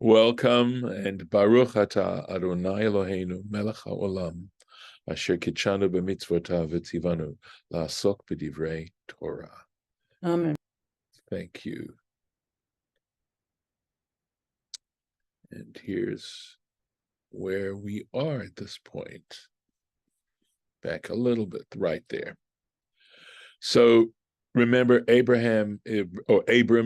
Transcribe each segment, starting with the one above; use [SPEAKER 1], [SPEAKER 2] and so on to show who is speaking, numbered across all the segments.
[SPEAKER 1] Welcome and Baruch Atah Adonai Eloheinu Melech HaOlam Asher Kitshanu b'mitzvotav v'tzivanu la'asok b'divrei Torah.
[SPEAKER 2] Amen.
[SPEAKER 1] Thank you. And here's where we are at this point. Back a little bit, right there. So remember, Abram,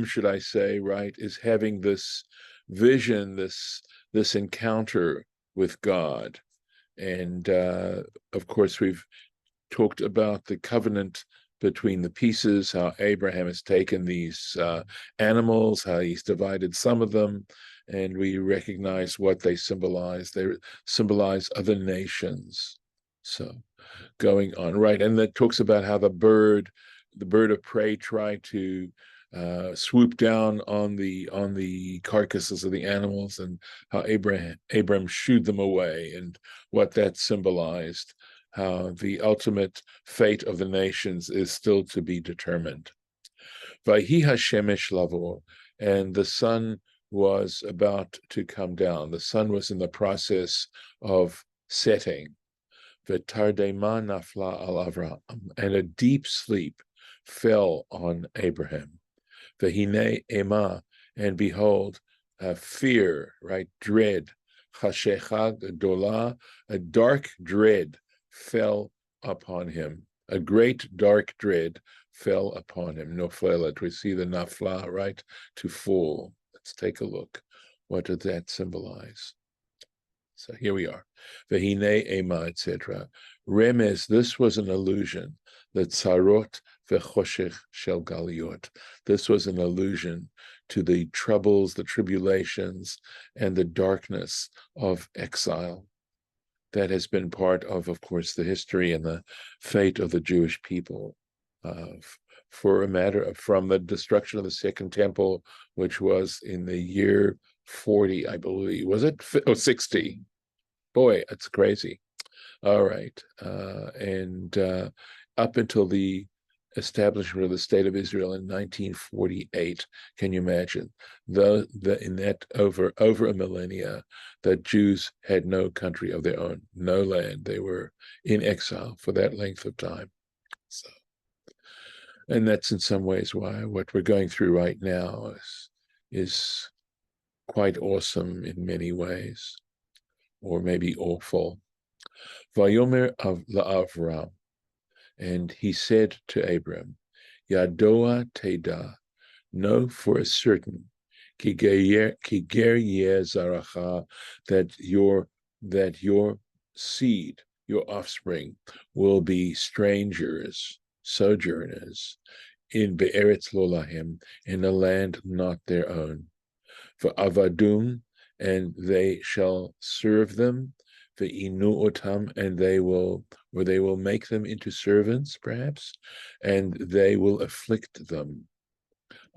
[SPEAKER 1] should I say, right, is having this vision, this encounter with God. And of course, we've talked about the covenant between the pieces, how Abraham has taken these animals, how he's divided some of them, and we recognize what they symbolize. They symbolize other nations. So going on, right? And that talks about how the bird of prey tried to swoop down on the carcasses of the animals, and how Abram shooed them away, and what that symbolized, how the ultimate fate of the nations is still to be determined. Vayhi hashemesh lavo, and the sun was about to come down. The sun was in the process of setting. V'tardema nafla al Avram, and a deep sleep fell on Abraham. V'hine ema, and behold, fear, right, dread, chashecha gedola, a dark dread fell upon him. A great dark dread fell upon him. Noflelet, we see the nafla, right, to fall. Let's take a look. What did that symbolize? So here we are. Vehine ema, etc. Remez, this was an allusion. That tzarot vechoshech shel galiot. This was an allusion to the troubles, the tribulations, and the darkness of exile. That has been part of course, the history and the fate of the Jewish people. For a matter of, from the destruction of the Second Temple, which was in the year 40, I believe. Was it? 60. Boy, it's crazy. All right. And up until the establishment of the State of Israel in 1948, can you imagine? In that over a millennia, that Jews had no country of their own, no land. They were in exile for that length of time. So, and that's in some ways why what we're going through right now is quite awesome in many ways, or maybe awful. Vayomer la'Avram, and he said to Abram, Yadoa teda, know for a certain, ki ger zaracha, that your seed, your offspring, will be strangers, sojourners, in be'eretz lo lahem, in a land not their own. For avadum, and they shall serve them. Ve'inu otam, and they will make them into servants, perhaps, and they will afflict them.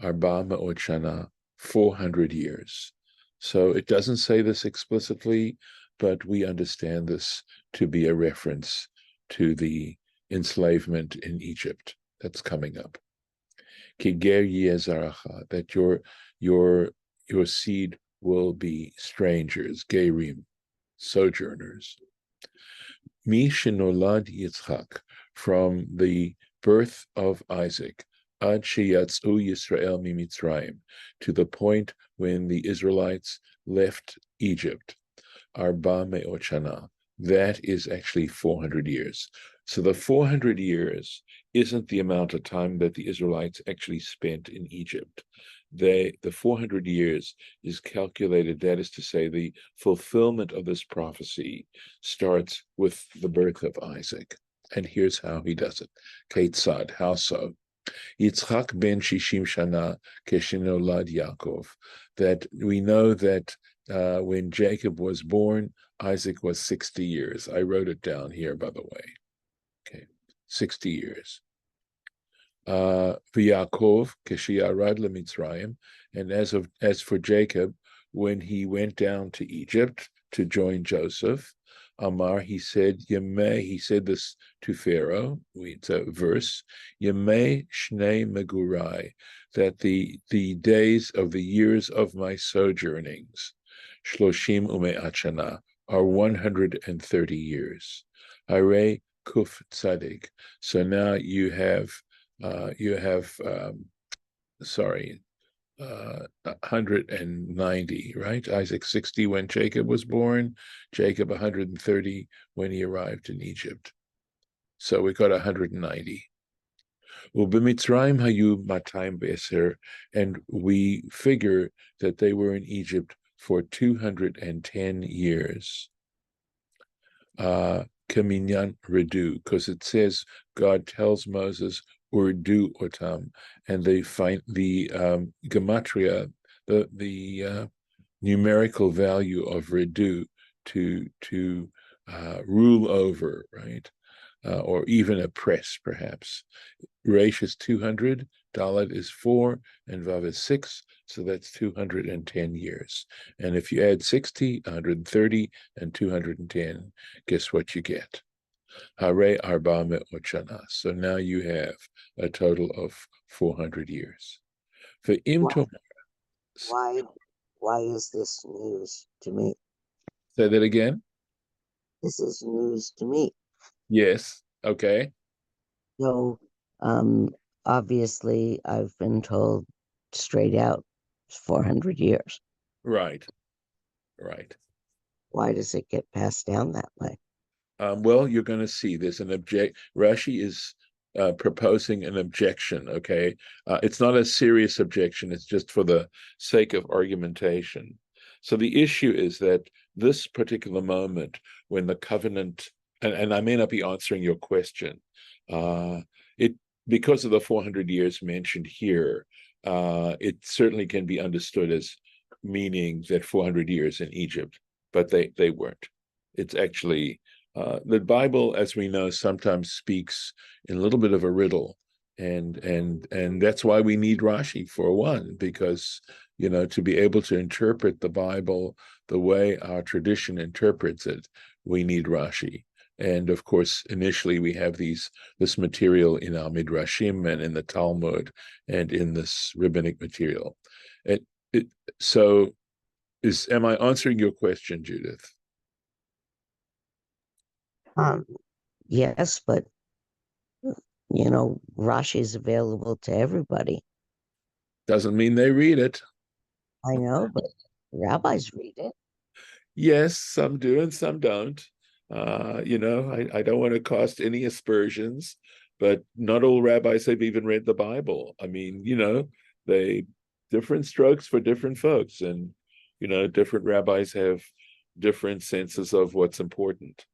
[SPEAKER 1] Arba ma'ot shana, 400 years. So it doesn't say this explicitly, but we understand this to be a reference to the enslavement in Egypt that's coming up. Ki ger yezaracha, that your seed will be strangers, gerim, sojourners. Mi shenolad Yitzchak, from the birth of Isaac, ad sheyatzu Yisrael mimitzrayim, to the point when the Israelites left Egypt, arba me'ot shana. That is actually 400 years. So the 400 years isn't the amount of time that the Israelites actually spent in Egypt. The 400 years is calculated, that is to say, the fulfillment of this prophecy starts with the birth of Isaac. And here's how he does it. Ketzad, how so? Yitzchak ben shishim shana keshinolad Yaakov, that we know that when Jacob was born, Isaac was 60 years. I wrote it down here, by the way. Okay, 60 years. V'Yaakov k'sheyarad leMitzrayim, and as for Jacob, when he went down to Egypt to join Joseph, Amar, he said this to Pharaoh. It's a verse. Yemei shnei megurai, that the days of the years of my sojournings, shloshim ume'at shana, are 130 years. Hare kuf tzadik. So now you have 190, right? Isaac 60 when Jacob was born, Jacob 130 when he arrived in Egypt. So we got 190. Ubimitzrayim hayu 210, and we figure that they were in Egypt for 210 years. Kaminyan redu, because it says God tells Moses urdu otam, and they find the gematria, the numerical value of redu to rule over, right? Or even oppress, perhaps. Resh is 200, Dalet is 4, and Vav is 6, so that's 210 years. And if you add 60, 130, and 210, guess what you get? Hare Arba Me'ot Shana. So now you have a total of 400 years. For Imtom.
[SPEAKER 2] Why is this news to me?
[SPEAKER 1] Say that again?
[SPEAKER 2] This is news to me.
[SPEAKER 1] Yes. Okay.
[SPEAKER 2] So, obviously, I've been told straight out it's 400 years.
[SPEAKER 1] Right. Right.
[SPEAKER 2] Why does it get passed down that way?
[SPEAKER 1] Well, you're going to see there's an Rashi is proposing an objection. Okay, it's not a serious objection. It's just for the sake of argumentation. So the issue is that this particular moment when the covenant, and I may not be answering your question, it because of the 400 years mentioned here, it certainly can be understood as meaning that 400 years in Egypt, but they weren't. It's actually the Bible, as we know, sometimes speaks in a little bit of a riddle, and that's why we need Rashi for one, because to be able to interpret the Bible the way our tradition interprets it, we need Rashi. And of course, initially we have this material in our Midrashim and in the Talmud and in this rabbinic material. So, am I answering your question, Judith?
[SPEAKER 2] Yes, but Rashi is available to everybody.
[SPEAKER 1] Doesn't mean they read it.
[SPEAKER 2] I know, but rabbis read it.
[SPEAKER 1] Yes, some do and some don't. I don't want to cast any aspersions, but not all rabbis have even read the Bible. I mean, they different strokes for different folks, and different rabbis have different senses of what's important.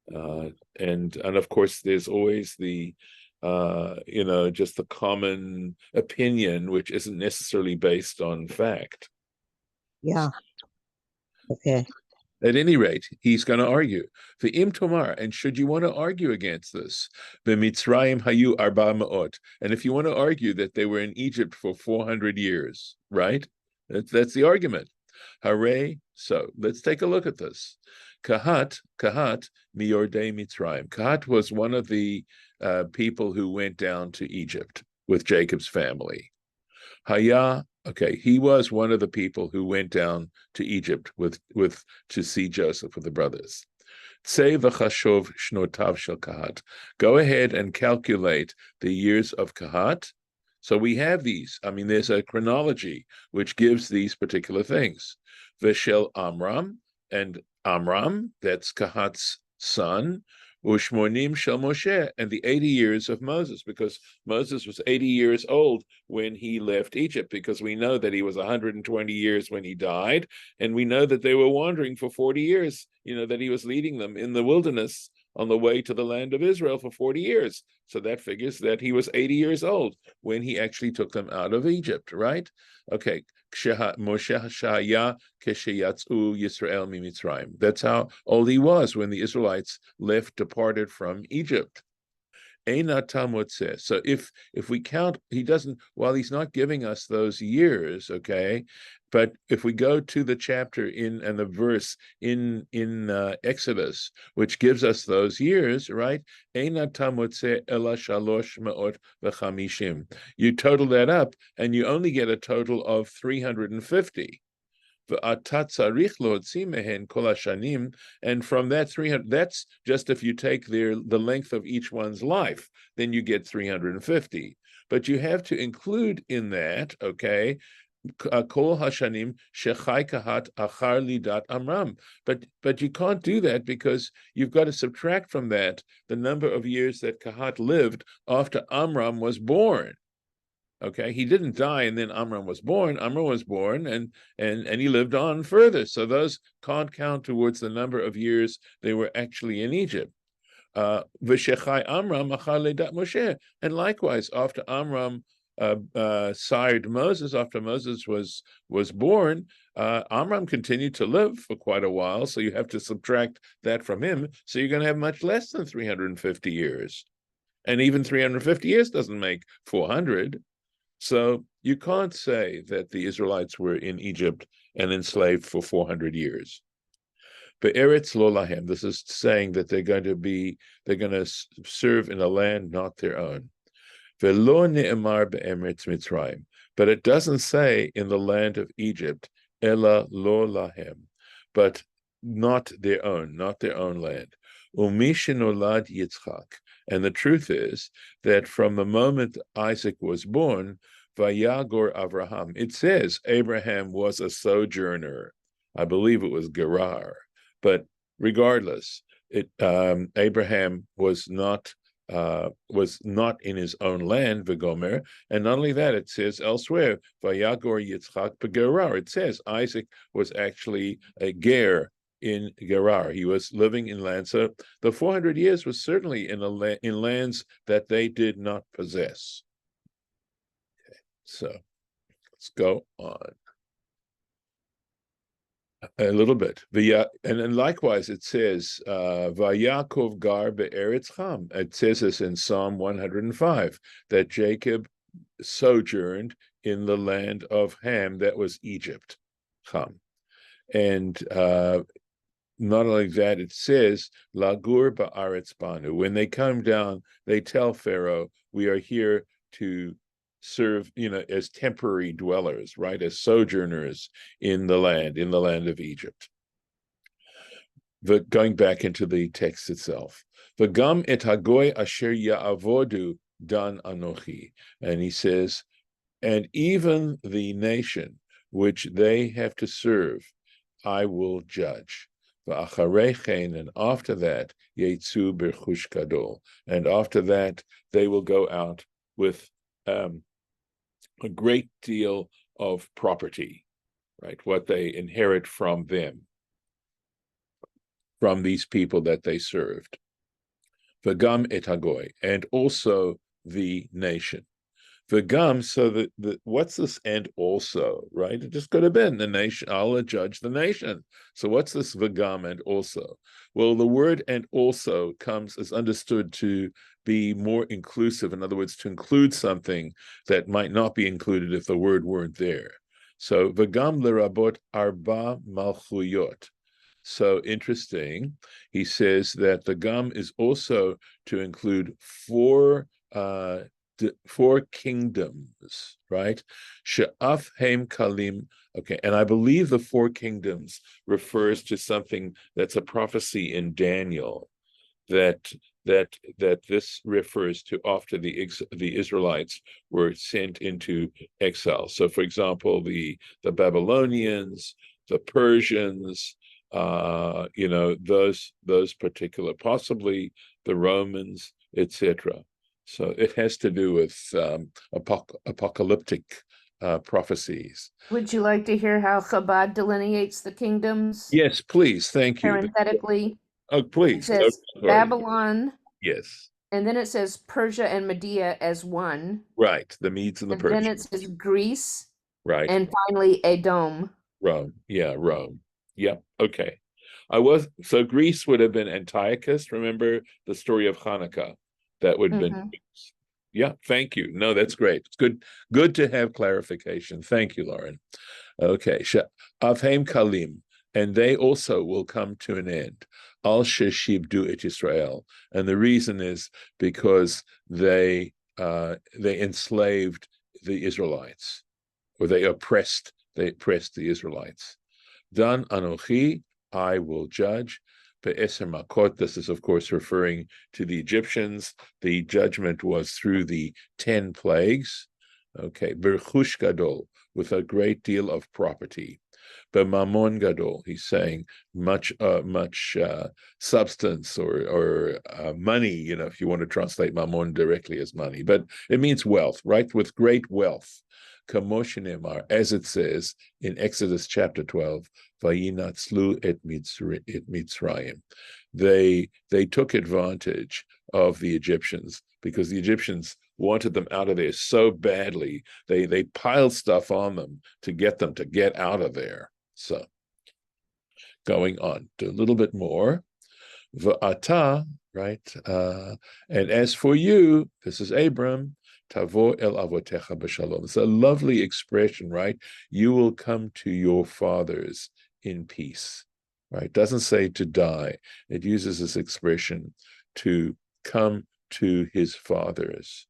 [SPEAKER 1] And of course, there's always the just the common opinion, which isn't necessarily based on fact.
[SPEAKER 2] Yeah. Okay.
[SPEAKER 1] At any rate, he's going to argue. The im tomar, and should you want to argue against this, the Mitzrayim hayu arba ma'ot, and if you want to argue that they were in Egypt for 400 years, right? That's the argument. Hooray! So let's take a look at this. Kahat miyordei Mitzrayim. Kahat was one of the people who went down to Egypt with Jacob's family. Haya, okay, he was one of the people who went down to Egypt to see Joseph with the brothers. Tsei v'chashov shnotav shel Kahat. Go ahead and calculate the years of Kahat. So we have these. I mean, there's a chronology which gives these particular things. Veshel Amram, and Amram, that's Kahat's son, Ushmonim Shel Moshe, and the 80 years of Moses, because Moses was 80 years old when he left Egypt, because we know that he was 120 years when he died, and we know that they were wandering for 40 years, that he was leading them in the wilderness on the way to the land of Israel for 40 years. So that figures that he was 80 years old when he actually took them out of Egypt, right? Okay. Moshe Shaya Kesheyatzu Yisrael Mimitzrayim. That's how old he was when the Israelites departed from Egypt. Eina Talmud says. So if we count, he doesn't, while he's not giving us those years, okay, but if we go to the chapter and the verse in Exodus, which gives us those years, right? Eina Talmud se ela shalosh ma'ot v'chamishim. You total that up, and you only get a total of 350. And from that 300, that's just if you take the length of each one's life, then you get 350. But you have to include in that, okay, Kol Hashanim Shechai Kahat Achar Lidat Amram. But you can't do that because you've got to subtract from that the number of years that Kahat lived after Amram was born. Okay, he didn't die and then Amram was born. Amram was born and he lived on further. So those can't count towards the number of years they were actually in Egypt. V'shechai Amram achar ledat Moshe. And likewise, after Amram sired Moses, after Moses was born, Amram continued to live for quite a while. So you have to subtract that from him. So you're going to have much less than 350 years. And even 350 years doesn't make 400. So you can't say that the Israelites were in Egypt and enslaved for 400 years. But Eretz lo lahem, this is saying that they're going to serve in a land not their own. Velo ne'emar be'eretz Mitzrayim, but it doesn't say in the land of Egypt, ela lo lahem, but not their own land. Umishinolad Yitzchak, and the truth is that from the moment Isaac was born, Vayagor Avraham, it says Abraham was a sojourner. I believe it was Gerar, but regardless, Abraham was not in his own land, Vigomer, and not only that, it says elsewhere, Vayagor Yitzchak beGerar. It says Isaac was actually a ger in Gerar. He was living in land. So the 400 years was certainly in lands that they did not possess. Okay, so let's go on a little bit. And then likewise, it says, Vayakov gar be'eretz Cham. It says this in Psalm 105, that Jacob sojourned in the land of Ham, that was Egypt, Cham. And not only that, it says, Lagur ba'aretz banu. When they come down, they tell Pharaoh, we are here to serve, as temporary dwellers, right, as sojourners in the land of Egypt. Going back into the text itself, V'gam et hagoy asher ya'avodu dan anochi, and he says, and even the nation which they have to serve, I will judge. And after that, yetzu berchush gadol, and after that they will go out with a great deal of property, right? What they inherit from them, from these people that they served. V'gam et hagoy, and also the nation. V'gam, so that what's this and also, right? It just could have been the nation, I'll judge the nation. So what's this v'gam and also? Well, the word and also is understood to be more inclusive. In other words, to include something that might not be included if the word weren't there. So v'gam lerabot arba malchuyot. So interesting. He says that the gam is also to include four kingdoms, right? She'af heim kalim. Okay, and I believe the four kingdoms refers to something that's a prophecy in Daniel, that this refers to after the Israelites were sent into exile. So, for example, the Babylonians, the Persians, those particular, possibly the Romans, etc. So it has to do with apocalyptic prophecies.
[SPEAKER 3] Would you like to hear how Chabad delineates the kingdoms?
[SPEAKER 1] Yes, please. Thank you.
[SPEAKER 3] Parenthetically,
[SPEAKER 1] Oh, please.
[SPEAKER 3] it says Babylon.
[SPEAKER 1] Yes.
[SPEAKER 3] And then it says Persia and Media as one.
[SPEAKER 1] Right. The Medes and the Persians.
[SPEAKER 3] Then it says Greece.
[SPEAKER 1] Right.
[SPEAKER 3] And finally Edom.
[SPEAKER 1] Rome. Yeah, Rome. Yep. Okay. So Greece would have been Antiochus. Remember the story of Hanukkah? That would have been. Yeah, thank you. No, that's great. It's good to have clarification. Thank you, Lauren. Okay. Avheim Kalim, and they also will come to an end. Al sheshibdu et Israel, and the reason is because they enslaved the Israelites, or they oppressed the Israelites. Dan anochi, I will judge. Be'eser makot, this is of course referring to the Egyptians. The judgment was through the 10 plagues. Okay, berchush gadol, with a great deal of property. B'mamon gadol, he's saying much substance or money, if you want to translate mamon directly as money, but it means wealth, right? With great wealth. Kamoshinimar, as it says in Exodus chapter 12, Vayinatzlu et Mitzrayim. They took advantage of the Egyptians because the Egyptians wanted them out of there so badly. They piled stuff on them to get out of there. So, going on to a little bit more. V'ata, right? And as for you, this is Abram, tavo el avotecha b'shalom. It's a lovely expression, right? You will come to your fathers in peace, right? It doesn't say to die. It uses this expression to come to his fathers.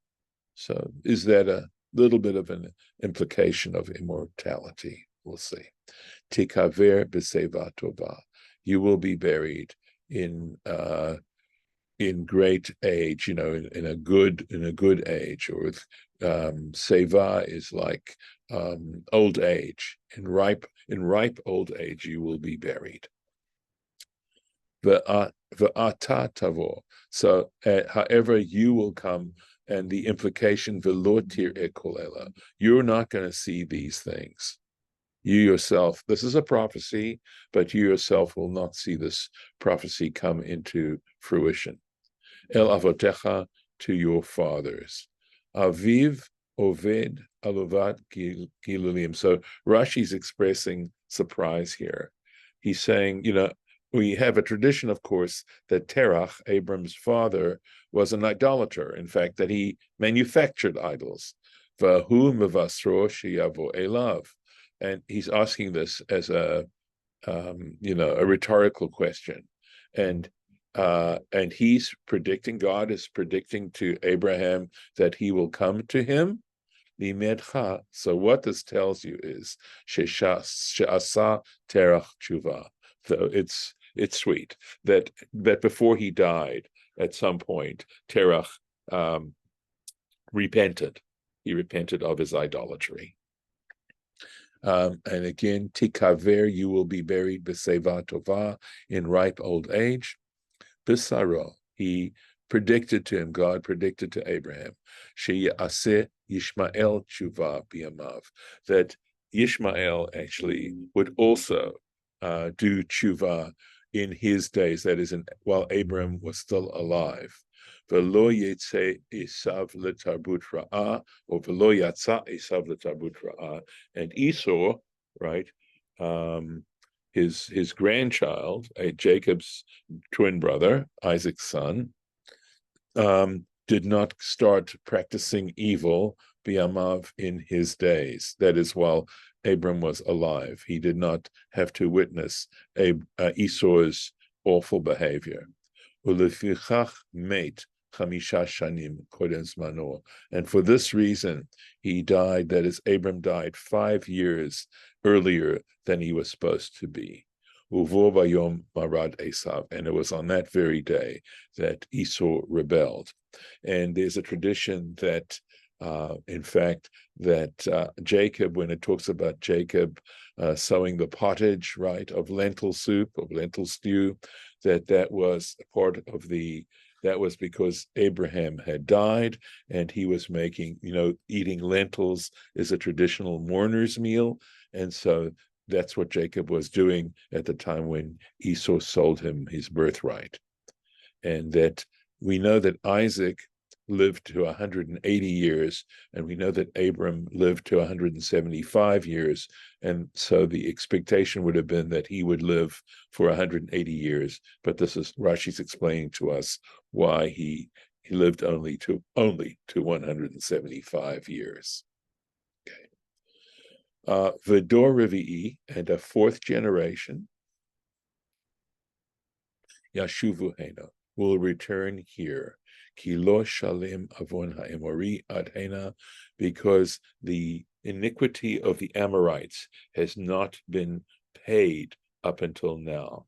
[SPEAKER 1] So is that a little bit of an implication of immortality? We'll see. Tikaver b'seva tova. You will be buried in great age, in a good age, or with seva is like old age. In ripe old age, you will be buried. V'ata tavo. So, however, you will come, and the implication v'lo tir'eh kol ela. You're not going to see these things. You yourself, this is a prophecy, but you yourself will not see this prophecy come into fruition. El avotecha, to your fathers. Aviv oved alovat gilulim. So Rashi's expressing surprise here. He's saying, we have a tradition, of course, that Terach, Abram's father, was an idolater. In fact, that he manufactured idols. Vahu mevasro sheyavo elav. And he's asking this as a rhetorical question, and he's predicting, God is predicting to Abraham that he will come to him. So what this tells you is she'asa terach tshuva. So it's sweet that before he died, at some point, Terach repented. He repented of his idolatry. And again, tikaver, you will be buried b'seva tova, in ripe old age. B'saro, God predicted to Abraham, she'yaseh Yishmael tshuva b'yamav, that Yishmael actually would also do tshuva in his days, that is, while Abraham was still alive. V'lo yetze Esav letarbut ra'ah, or v'lo yatsa Esav letarbut ra'ah. And Esau, right, his grandchild, Jacob's twin brother, Isaac's son, did not start practicing evil b'yamav in his days. That is, while Abram was alive. He did not have to witness Esau's awful behavior. Ulefichach meit chamisha shanim kodem zmano. And for this reason, he died, that is, Abram died 5 years earlier than he was supposed to be. Uvo bayom marad Esav. And it was on that very day that Esau rebelled. And there's a tradition that in fact, that Jacob, when it talks about Jacob sowing the pottage, right, of lentil soup, of lentil stew, that was part of that was because Abraham had died, and he was making, eating lentils is a traditional mourner's meal, and so that's what Jacob was doing at the time when Esau sold him his birthright. And that we know that Isaac lived to 180 years, and we know that Abram lived to 175 years, and so the expectation would have been that he would live for 180 years, but this is Rashi's explaining to us why he lived only to 175 years. Okay. V'dor Revi'i, and a fourth generation, Yashuvu Hena, will return here. Ki lo shalim avon ha'emori ad hena, because the iniquity of the Amorites has not been paid up until now.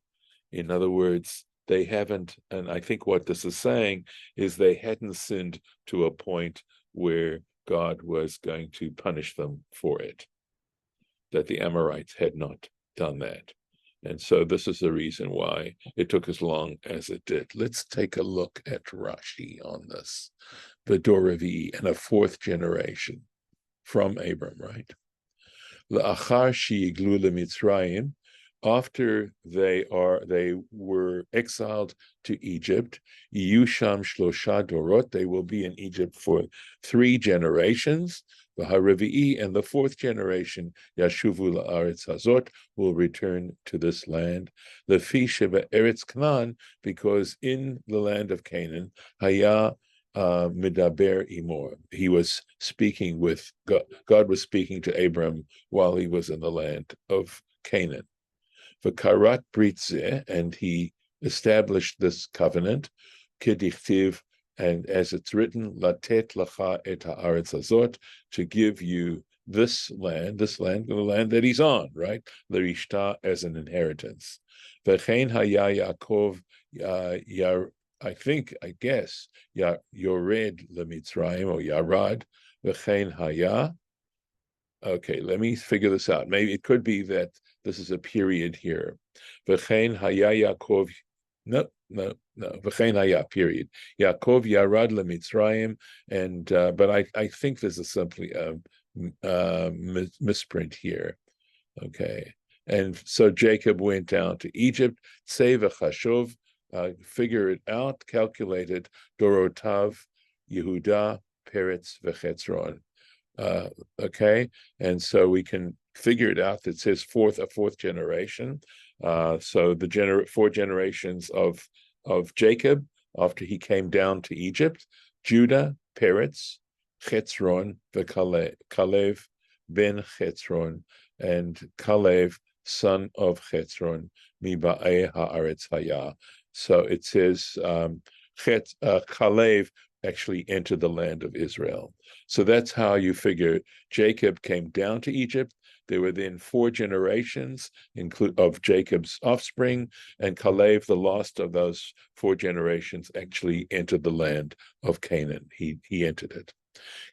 [SPEAKER 1] In other words, they haven't, and I think what this is saying is they hadn't sinned to a point where God was going to punish them for it, that the Amorites had not done that. And so this is the reason why it took as long as it did. Let's take a look at Rashi on this. The Doravi and a fourth generation from Abram, right? La'achar she'iglu leMitzrayim, after they were exiled to Egypt, Yusham Shlosha Dorot, they will be in Egypt for 3 generations. V'haravi'i, and the 4th generation, Yashuvu la'aretz hazot, will return to this land. Lefi sheba eretz Canaan, because in the land of Canaan, Haya Midaber Imor. He was speaking with God. God was speaking to Abram while he was in the land of Canaan. V'karat britze, and he established this covenant, kedichtiv, and as it's written, latet lacha et haaretz hazot, to give you this land, the land that he's on, right? L'rishta, as an inheritance. V'chein haya Yaakov I guess, Yored leMitzrayim, or Yarad, v'chein haya. Okay, let me figure this out. Maybe it could be that this is a period here. V'chein haya Yaakov, no, v'chein haya, period. Yaakov Yarad leMitzrayim, and but I think this is simply a misprint here. Okay, and so Jacob went down to Egypt, Tzei v'chashov, figure it out, calculate it, Dorotav, Yehuda, Peretz, V'chetzron. Okay, and so we can figure it out. It says a fourth generation. So the 4 generations of Jacob after he came down to Egypt: Judah, Peretz, Chetzron, Kalev, ben Chetzron, and Kalev, son of Chetzron, Miba'e haaretz haya. So it says Kalev actually entered the land of Israel. So that's how you figure Jacob came down to Egypt. There were then 4 generations of Jacob's offspring, and Kalev, the last of those 4 generations, actually entered the land of Canaan. He entered it.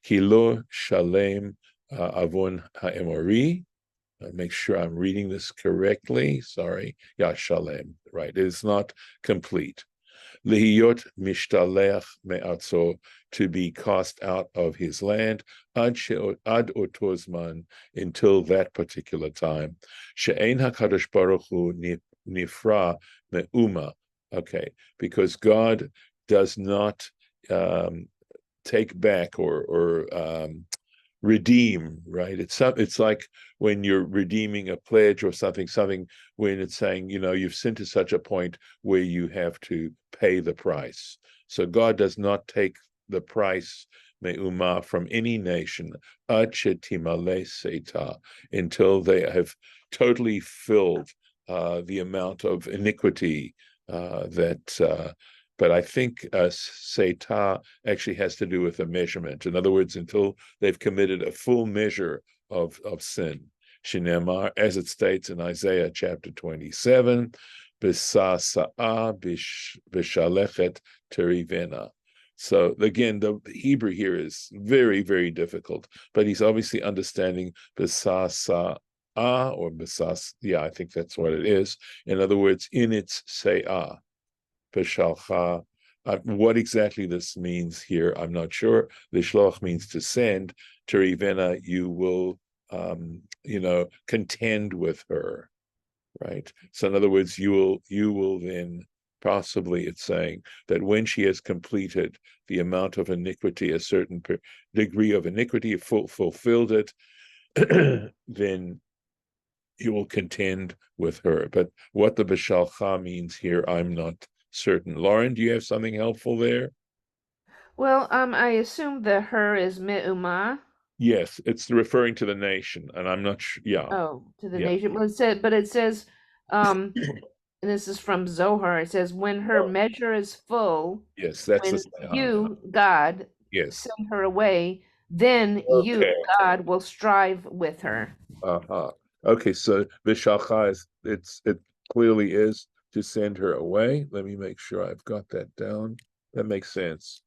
[SPEAKER 1] Hilo Shalem Avon Ha'emori. Make sure I'm reading this correctly. Sorry. Shalem. Right. It is not complete. Lihiyot mishtalech me'atzo, to be cast out of his land, ad otozman, until that particular time. She'ein HaKadosh Baruch Hu nifra me'uma. Okay, because God does not take back or redeem, right? It's like when you're redeeming a pledge or something when it's saying, you've sinned to such a point where you have to pay the price. So God does not take the price me'uma from any nation ad shetimale seita, until they have totally filled the amount of iniquity but I think Seita actually has to do with a measurement. In other words, until they've committed a full measure of sin. Shinemar, as it states in Isaiah chapter 27, B'sasa'a b'shalechet terivena. So again, the Hebrew here is very, very difficult, but he's obviously understanding B'sasa'a or B'sas, I think that's what it is. In other words, in its se'ah. What exactly this means here, I'm not sure. Lishloch means to send. Terivena, you will, contend with her, right? So in other words, you will then, possibly it's saying that when she has completed the amount of iniquity, a certain degree of iniquity, fulfilled it, then you will contend with her. But what the Beshalcha means here, I'm not certain. Lauren, do you have something helpful there?
[SPEAKER 3] Well, I assume the her is me'uma.
[SPEAKER 1] Yes, it's referring to the nation, and I'm not sure. Yeah.
[SPEAKER 3] Oh, to the
[SPEAKER 1] Yeah.
[SPEAKER 3] nation. Well, it says, and this is from Zohar. It says, when her measure is full,
[SPEAKER 1] Yes, that's
[SPEAKER 3] when
[SPEAKER 1] the
[SPEAKER 3] you, God,
[SPEAKER 1] yes.
[SPEAKER 3] send her away, then you,
[SPEAKER 1] Okay.
[SPEAKER 3] God, will strive with her.
[SPEAKER 1] Uh-huh. Okay, so Vishalcha it clearly is to send her away. Let me make sure I've got that down. That makes sense.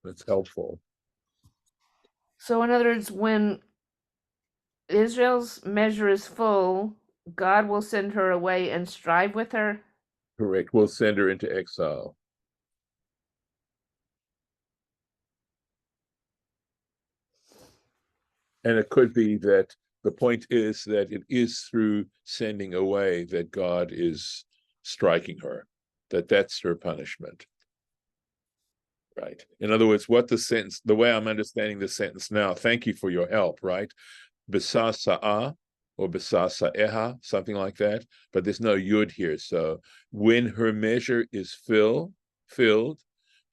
[SPEAKER 1] That's helpful.
[SPEAKER 3] So, in other words, when Israel's measure is full, God will send her away and strive with her.
[SPEAKER 1] Correct. We'll send her into exile. And it could be that the point is that it is through sending away that God is striking her, that's her punishment. Right. In other words, what the way I'm understanding the sentence now, thank you for your help, right? Bisasa'a or bisasaeha, something like that, but there's no yud here. So when her measure is filled,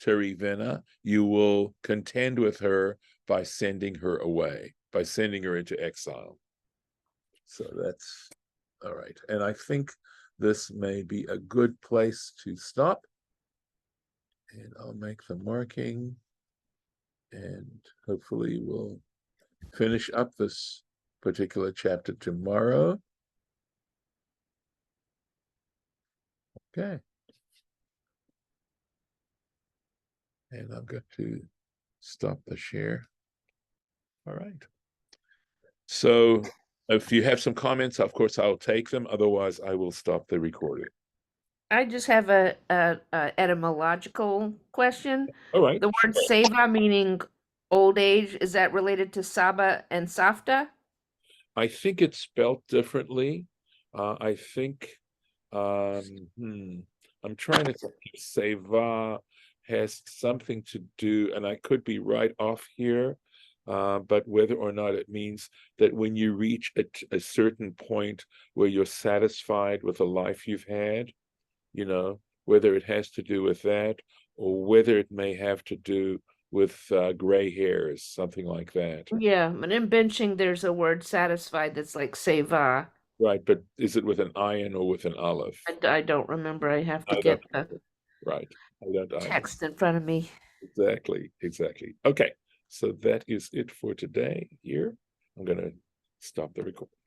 [SPEAKER 1] terivena, you will contend with her by sending her away, by sending her into exile. So that's all right. And I think this may be a good place to stop. And I'll make the marking. And hopefully we'll finish up this particular chapter tomorrow. Okay. And I'm going to stop the share. All right. So if you have some comments, of course, I'll take them. Otherwise, I will stop the recording.
[SPEAKER 3] I just have a etymological question.
[SPEAKER 1] All right.
[SPEAKER 3] The word seva meaning old age, is that related to Saba and Safta?
[SPEAKER 1] I think it's spelled differently. I think I'm trying to think if seva has something to do, and I could be right off here, but whether or not it means that when you reach a certain point where you're satisfied with the life you've had, whether it has to do with that or whether it may have to do with gray hairs, something like that.
[SPEAKER 3] Yeah, but in benching, there's a word satisfied that's like seva.
[SPEAKER 1] Right, but is it with an ayin or with an aleph?
[SPEAKER 3] I don't remember. I have to
[SPEAKER 1] I
[SPEAKER 3] get
[SPEAKER 1] don't.
[SPEAKER 3] the
[SPEAKER 1] Right, I don't either.
[SPEAKER 3] text in front of me.
[SPEAKER 1] Exactly. Okay, so that is it for today here. I'm going to stop the recording.